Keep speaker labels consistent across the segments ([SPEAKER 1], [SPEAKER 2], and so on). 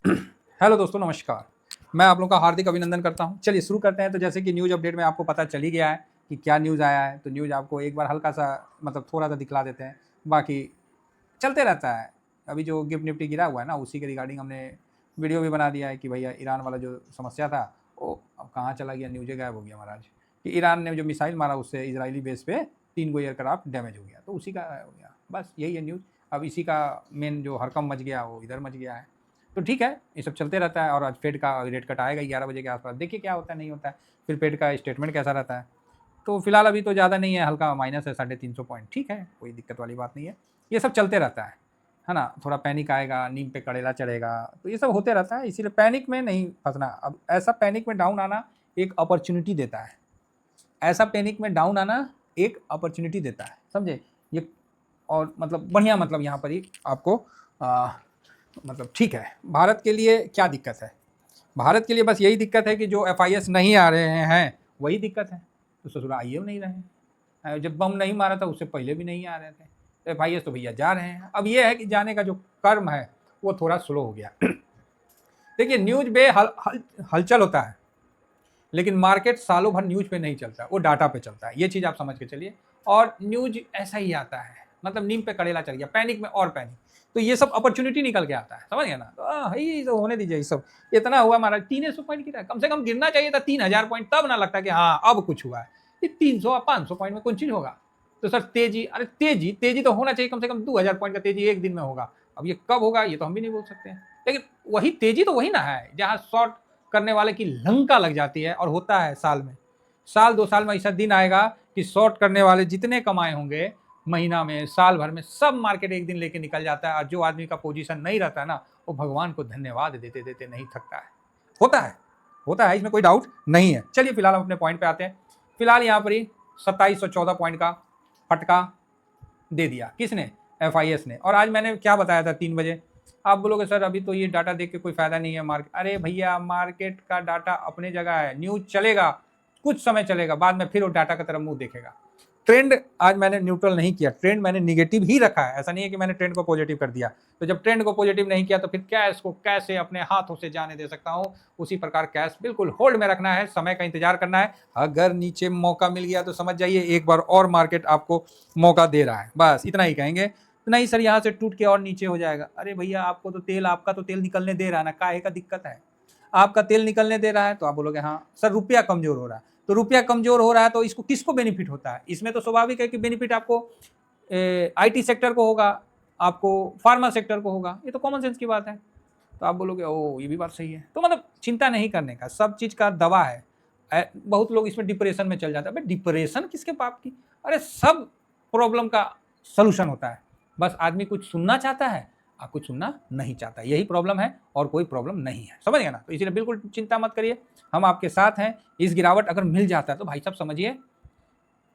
[SPEAKER 1] Hello दोस्तों, नमस्कार। मैं आप लोगों का हार्दिक अभिनंदन करता हूं। चलिए शुरू करते हैं। तो जैसे कि न्यूज़ अपडेट में आपको पता चल ही गया है कि क्या न्यूज़ आया है, तो न्यूज़ आपको एक बार हल्का सा मतलब थोड़ा-सा दिखला देते हैं, बाकी चलते रहता है। अभी जो गिफ्ट निफ्टी गिरा हुआ है ना, उसी के रिगार्डिंग हमने वीडियो भी बना दिया है कि भैया ईरान वाला जो समस्या था, वो अब कहाँ चला गया, न्यूज़ ही गायब हो गया महाराज। कि ईरान ने जो मिसाइल मारा उससे इज़राइली बेस पे 3 गो एयरक्राफ्ट डैमेज हो गया, तो उसी का हो गया। बस यही है न्यूज़। अब इसी का मेन जो हड़कंप मच गया, वो इधर मच गया है। तो ठीक है, ये सब चलते रहता है और आज फेड का रेट कट आएगा 11 बजे के आस-पास। देखिए क्या होता है, नहीं होता है। फिर फेड का स्टेटमेंट कैसा रहता है। तो फिलहाल अभी तो ज़्यादा नहीं है, हल्का माइनस है 350 पॉइंट, ठीक है, कोई दिक्कत वाली बात नहीं है। ये सब चलते रहता है ना? थोड़ा पैनिक आएगा, नीम पे कड़ेला चढ़ेगा, तो ये सब होते रहता है, इसीलिए पैनिक में नहीं फँसना। अब ऐसा पैनिक में डाउन आना एक अपॉर्च्युनिटी देता है। ऐसा पैनिक में डाउन आना एक अपॉर्च्युनिटी देता है, समझे? ये और मतलब बढ़िया, मतलब यहाँ पर ही आपको मतलब ठीक है। भारत के लिए क्या दिक्कत है? भारत के लिए बस यही दिक्कत है कि जो एफआईएस नहीं आ रहे हैं, वही दिक्कत है। तो ससुरा आइए नहीं रहे हैं। जब बम नहीं मारा था उससे पहले भी नहीं आ रहे थे, तो एफआईएस तो भैया जा रहे हैं। अब ये है कि जाने का जो कर्म है वो थोड़ा स्लो हो गया। देखिए न्यूज पे हलचल होता है, लेकिन मार्केट सालों भर न्यूज पे नहीं चलता, वो डाटा पे चलता है। ये चीज़ आप समझ के चलिए। और न्यूज ऐसा ही आता है, मतलब नीम पे कड़ेला चढ़ गया, पैनिक में और पैनिक। तो ये सब अपॉर्चुनिटी निकल के आता है, समझ गया ना? तो ये तो होने दीजिए। ये सब इतना हुआ हमारा 300 पॉइंट गिरा, कम से कम गिरना चाहिए था 3000 पॉइंट, तब ना लगता कि हाँ अब कुछ हुआ है। ये 300 500 पॉइंट में कुछ चीज होगा। तो सर तेजी, अरे तेजी तेजी तो होना चाहिए, कम से कम 2000 पॉइंट का तेजी एक दिन में होगा। अब ये कब होगा ये तो हम भी नहीं बोल सकते हैं, लेकिन वही तेजी तो वही ना है जहाँ शॉर्ट करने वाले की लंका लग जाती है। और होता है साल में, साल 2 साल में ऐसा दिन आएगा कि शॉर्ट करने वाले जितने कमाए होंगे महीना में, साल भर में, सब मार्केट एक दिन लेके निकल जाता है। और जो आदमी का पोजीशन नहीं रहता ना, वो भगवान को धन्यवाद देते देते नहीं थकता है। होता है, होता है, इसमें कोई डाउट नहीं है। चलिए फिलहाल हम अपने पॉइंट पे आते हैं। फिलहाल यहाँ पर ही 2714 पॉइंट का फटका दे दिया किसने? एफआईएस ने। और आज मैंने क्या बताया था 3 बजे? आप बोलोगे सर अभी तो ये डाटा देख के कोई फायदा नहीं है मार्केट। अरे भैया मार्केट का डाटा अपने जगह है, न्यूज चलेगा, कुछ समय चलेगा, बाद में फिर वो डाटा की तरफ मुंह देखेगा। ट्रेंड आज मैंने न्यूट्रल नहीं किया, ट्रेंड मैंने निगेटिव ही रखा है। ऐसा नहीं है कि मैंने ट्रेंड को पॉजिटिव कर दिया। तो जब ट्रेंड को पॉजिटिव नहीं किया तो फिर कैश को कैसे अपने हाथों से जाने दे सकता हूं? उसी प्रकार कैश बिल्कुल होल्ड में रखना है, समय का इंतजार करना है। अगर नीचे मौका मिल गया तो समझ जाइए एक बार और मार्केट आपको मौका दे रहा है, बस इतना ही कहेंगे। नहीं सर यहाँ से टूट के और नीचे हो जाएगा। अरे भैया आपको तो तेल, आपका तो तेल निकलने दे रहा है ना, काहे का दिक्कत है? आपका तेल निकलने दे रहा है तो आप बोलोगे हाँ सर रुपया कमजोर हो रहा है। तो रुपया कमजोर हो रहा है तो इसको किसको बेनिफिट होता है? इसमें तो स्वाभाविक है कि बेनिफिट आपको आईटी सेक्टर को होगा, आपको फार्मा सेक्टर को होगा। ये तो कॉमन सेंस की बात है। तो आप बोलोगे ओ ये भी बात सही है। तो मतलब चिंता नहीं करने का, सब चीज का दवा है। बहुत लोग इसमें डिप्रेशन में चल जाते हैं। डिप्रेशन किसके पाप की? अरे सब प्रॉब्लम का सोल्यूशन होता है, बस आदमी कुछ सुनना चाहता है और कुछ सुनना नहीं चाहता। यही प्रॉब्लम है और कोई प्रॉब्लम नहीं है, समझ गया ना? तो इसीलिए बिल्कुल चिंता मत करिए, हम आपके साथ हैं। इस गिरावट अगर मिल जाता है तो भाई साहब समझिए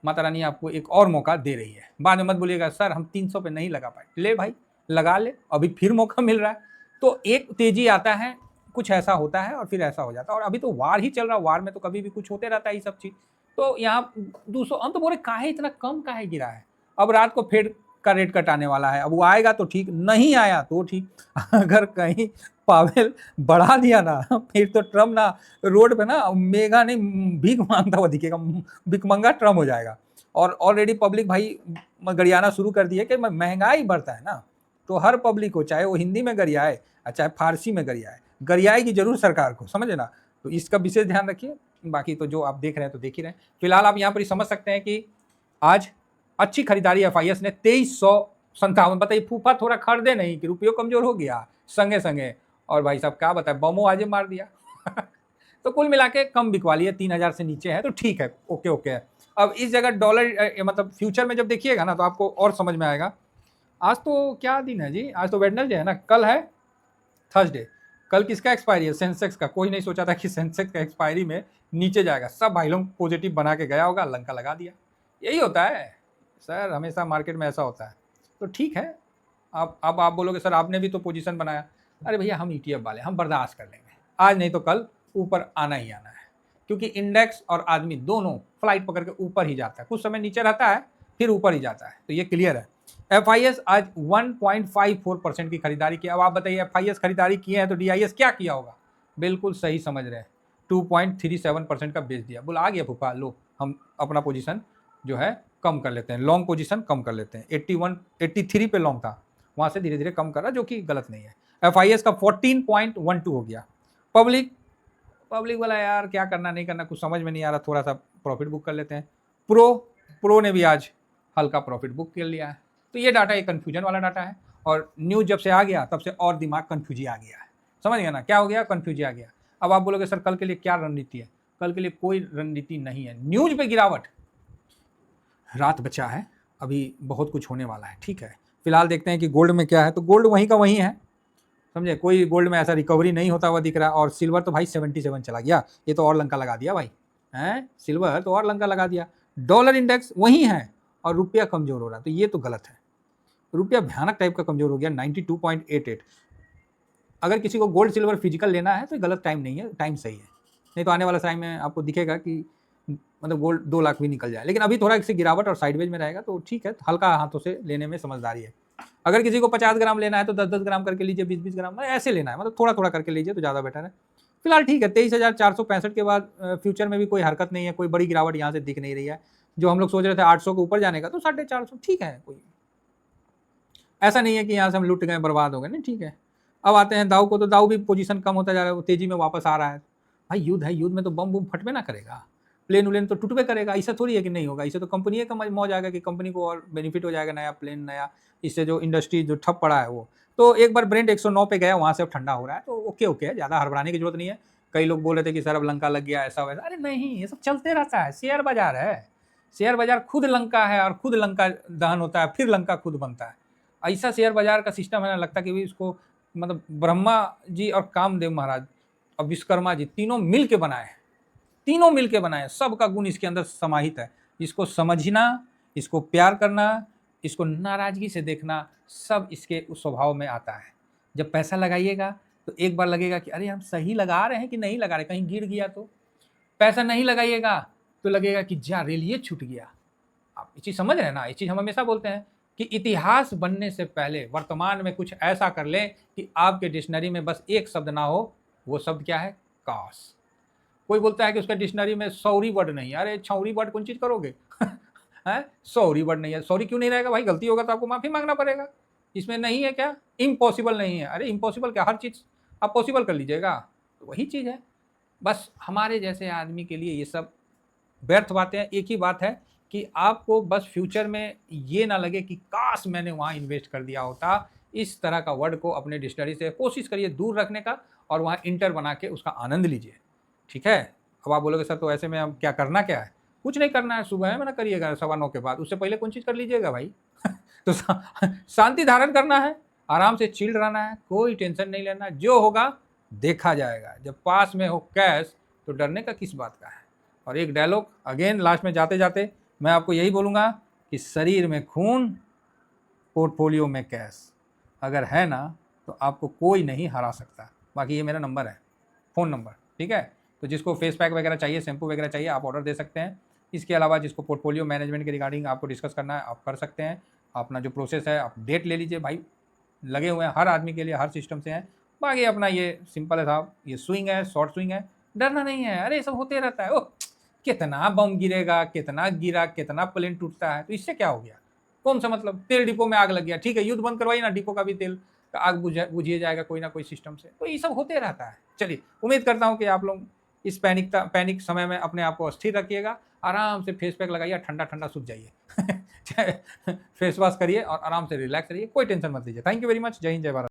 [SPEAKER 1] माता रानी आपको एक और मौका दे रही है। बाद में मत बोलिएगा सर हम 300 पे नहीं लगा पाए। ले भाई लगा ले, अभी फिर मौका मिल रहा है। तो एक तेजी आता है, कुछ ऐसा होता है और फिर ऐसा हो जाता है। और अभी तो वार ही चल रहा है, वार में तो कभी भी कुछ होते रहता है ये सब चीज। तो यहाँ 200 हम तो बोले काहे इतना कम काहे गिरा है। अब रात को फेड का रेट कट आने वाला है, अब वो आएगा तो ठीक, नहीं आया तो ठीक। अगर कहीं पावेल बढ़ा दिया ना, फिर तो ट्रम्प ना रोड पे ना मेगा नहीं भीख मांगता हुआ दिखेगा, भिकमंगा ट्रम्प हो जाएगा। और ऑलरेडी पब्लिक भाई गरियाना शुरू कर दी है कि महंगाई बढ़ता है ना, तो हर पब्लिक को चाहे वो हिंदी में गरियाए चाहे फारसी में गरियाए, गरियाएगी जरूर सरकार को, समझे ना? तो इसका विशेष ध्यान रखिए। बाकी तो जो आप देख रहे हैं तो देख ही रहे हैं। फिलहाल आप यहाँ पर समझ सकते हैं कि आज अच्छी खरीदारी एफआईएस ने 2357। बताइए फूफा थोड़ा खरीदे नहीं कि रुपये कमजोर हो गया संगे संगे। और भाई साहब क्या बताए, बमो आजे मार दिया। तो कुल मिला के कम बिकवा लिया, 3000 से नीचे है तो ठीक है, ओके ओके है। अब इस जगह डॉलर मतलब फ्यूचर में जब देखिएगा ना तो आपको और समझ में आएगा। आज तो क्या दिन है जी? आज तो वेडनेसडे है ना, कल है थर्सडे। कल किसका एक्सपायरी है? सेंसेक्स का। कोई नहीं सोचा था कि सेंसेक्स का एक्सपायरी में नीचे जाएगा। सब भाई लोग पॉजिटिव बना के गया होगा, लंका लगा दिया। यही होता है सर, हमेशा मार्केट में ऐसा होता है। तो ठीक है, अब आप बोलोगे सर आपने भी तो पोजीशन बनाया। अरे भैया हम ईटीएफ वाले, हम बर्दाश्त कर लेंगे, आज नहीं तो कल ऊपर आना ही आना है। क्योंकि इंडेक्स और आदमी दोनों फ्लाइट पकड़ के ऊपर ही जाता है, कुछ समय नीचे रहता है फिर ऊपर ही जाता है। तो ये क्लियर है। FIS आज 1.54% की खरीदारी की। अब आप बताइए FIS खरीदारी किए हैं तो DIS क्या किया होगा? बिल्कुल सही समझ रहे हैं, 2.37% का बेच दिया। बोला आ गया फूफा, लो हम अपना पोजीशन जो है कम कर लेते हैं, लॉन्ग पोजीशन कम कर लेते हैं। 81 83 पे लॉन्ग था, वहां से धीरे धीरे कम कर रहा, जो कि गलत नहीं है। FIS का 14.12 हो गया। पब्लिक पब्लिक वाला यार क्या करना नहीं करना कुछ समझ में नहीं आ रहा, थोड़ा सा प्रॉफिट बुक कर लेते हैं। प्रो ने भी आज हल्का प्रॉफिट बुक कर लिया है। तो ये डाटा एक कन्फ्यूजन वाला डाटा है, और न्यूज जब से आ गया तब से और दिमाग कन्फ्यूजी आ गया है। समझ गया ना क्या हो गया? कन्फ्यूजी आ गया। अब आप बोलोगे सर कल के लिए क्या रणनीति है? कल के लिए कोई रणनीति नहीं है। न्यूज पे गिरावट, रात बचा है, अभी बहुत कुछ होने वाला है, ठीक है। फिलहाल देखते हैं कि गोल्ड में क्या है। तो गोल्ड वहीं का वहीं है, समझे, कोई गोल्ड में ऐसा रिकवरी नहीं होता हुआ दिख रहा। और सिल्वर तो भाई 77 चला गया, ये तो और लंका लगा दिया भाई, हैं, सिल्वर तो और लंका लगा दिया। डॉलर इंडेक्स वहीं है और रुपया कमजोर हो रहा, तो ये तो गलत है। रुपया भयानक टाइप का कमजोर हो गया, 92.88। अगर किसी को गोल्ड सिल्वर फिजिकल लेना है तो गलत टाइम नहीं है, टाइम सही है। नहीं तो आने वाला टाइम में आपको दिखेगा कि मतलब गोल्ड 2 लाख भी निकल जाए। लेकिन अभी थोड़ा इससे गिरावट और साइडवेज में रहेगा, तो ठीक है, हल्का हाथों से लेने में समझदारी है। अगर किसी को 50 ग्राम लेना है तो 10-10 ग्राम करके लीजिए, 20-20 ग्राम ऐसे लेना है, मतलब थोड़ा थोड़ा करके लीजिए तो ज़्यादा बेटर है। फिलहाल ठीक है, 23,465 के बाद फ्यूचर में भी कोई हरकत नहीं है, कोई बड़ी गिरावट यहाँ से दिख नहीं रही है। जो हम लोग सोच रहे थे 800 के ऊपर जाने का, तो 450 ठीक है, कोई ऐसा नहीं है कि यहाँ से हम लुट गए बर्बाद हो गए, नहीं, ठीक है। अब आते हैं दाऊ को, तो दाऊ भी पोजीशन कम होता जा रहा है, वो तेजी में वापस आ रहा है। भाई युद्ध है, युद्ध में तो बम बुम फटबे ना करेगा, प्लेन उलेन तो टूटबे करेगा, ऐसा थोड़ी है कि नहीं होगा। इससे तो कंपनी का मौज आएगा कि कंपनी को और बेनिफिट हो जाएगा, नया प्लेन नया, इससे जो इंडस्ट्री जो ठप पड़ा है वो। तो एक बार ब्रेंट 109 पे गया, वहाँ से अब ठंडा हो रहा है, तो ओके ओके है, ज़्यादा हड़बड़ाने की जरूरत नहीं है। कई लोग बोल रहे थे कि सर अब लंका लग गया, ऐसा वैसा, अरे नहीं, ये सब चलते रहता है, शेयर बाजार है। शेयर बाजार खुद लंका है, और खुद लंका दहन होता है, फिर लंका खुद बनता है। ऐसा शेयर बाजार का सिस्टम है ना, लगता है कि इसको मतलब ब्रह्मा जी और कामदेव महाराज और विश्वकर्मा जी तीनों मिल के बनाए हैं, तीनों मिल के बनाए, सबका गुण इसके अंदर समाहित है। इसको समझना, इसको प्यार करना, इसको नाराजगी से देखना, सब इसके उस स्वभाव में आता है। जब पैसा लगाइएगा तो एक बार लगेगा कि अरे हम सही लगा रहे हैं कि नहीं लगा रहे, कहीं गिर गया तो। पैसा नहीं लगाइएगा तो लगेगा कि जा रेलिए छूट गया। आप ये चीज़ समझ रहे हैं ना? ये चीज़ हम हमेशा बोलते हैं कि इतिहास बनने से पहले वर्तमान में कुछ ऐसा कर लें कि आपके डिक्शनरी में बस एक शब्द ना हो। वो शब्द क्या है? काश। कोई बोलता है कि उसका डिक्शनरी में सॉरी वर्ड नहीं है, अरे छौरी वर्ड कौन चीज़ करोगे? है, सॉरी वर्ड नहीं है, सॉरी क्यों नहीं रहेगा भाई? गलती होगा तो आपको माफ़ी मांगना पड़ेगा, इसमें नहीं है क्या? इम्पॉसिबल नहीं है, अरे इम्पॉसिबल क्या, हर चीज़ आप पॉसिबल कर लीजिएगा, तो वही चीज़ है। बस हमारे जैसे आदमी के लिए ये सब व्यर्थ बातें हैं। एक ही बात है कि आपको बस फ्यूचर में ये ना लगे कि काश मैंने वहाँ इन्वेस्ट कर दिया होता। इस तरह का वर्ड को अपने डिक्शनरी से कोशिश करिए दूर रखने का, और वहाँ इंटर बना के उसका आनंद लीजिए, ठीक है। अब आप बोलोगे सर तो ऐसे में अब क्या करना क्या है? कुछ नहीं करना है, सुबह में ना करिएगा 9:15 के बाद, उससे पहले कौन चीज़ कर लीजिएगा भाई। तो शांति धारण करना है, आराम से चिल्ड रहना है, कोई टेंशन नहीं लेना, जो होगा देखा जाएगा। जब पास में हो कैश तो डरने का किस बात का है। और एक डायलॉग अगेन लास्ट में जाते जाते मैं आपको यही बोलूँगा कि शरीर में खून, पोर्टफोलियो में कैश अगर है ना, तो आपको कोई नहीं हरा सकता। बाकी ये मेरा नंबर है, फ़ोन नंबर, ठीक है। तो जिसको फेस पैक वगैरह चाहिए, शैम्पू वगैरह चाहिए, आप ऑर्डर दे सकते हैं। इसके अलावा जिसको पोर्टफोलियो मैनेजमेंट के रिगार्डिंग आपको डिस्कस करना है, आप कर सकते हैं। अपना जो प्रोसेस है आप डेट ले लीजिए भाई, लगे हुए हैं हर आदमी के लिए, हर सिस्टम से हैं। बाकी अपना ये सिंपल है साहब, ये स्विंग है, शॉर्ट स्विंग है, डरना नहीं है। अरे ये सब होते रहता है, ओह कितना बम गिरेगा, कितना गिरा, कितना प्लेन टूटता है, तो इससे क्या हो गया? कौन सा मतलब, तेल डिपो में आग लग गया, ठीक है, युद्ध बंद करवाइए ना, डिपो का भी तेल का आग बुझिए जाएगा कोई ना कोई सिस्टम से। तो ये सब होते रहता है। चलिए, उम्मीद करता हूँ कि आप लोग इस पैनिक समय में अपने आप को स्थिर रखिएगा, आराम से फेस पैक लगाइए, ठंडा ठंडा सूख जाइए। फेस वॉश करिए और आराम से रिलैक्स रहिए, कोई टेंशन मत लीजिए। Thank you very much. जय हिंद, जय भारत।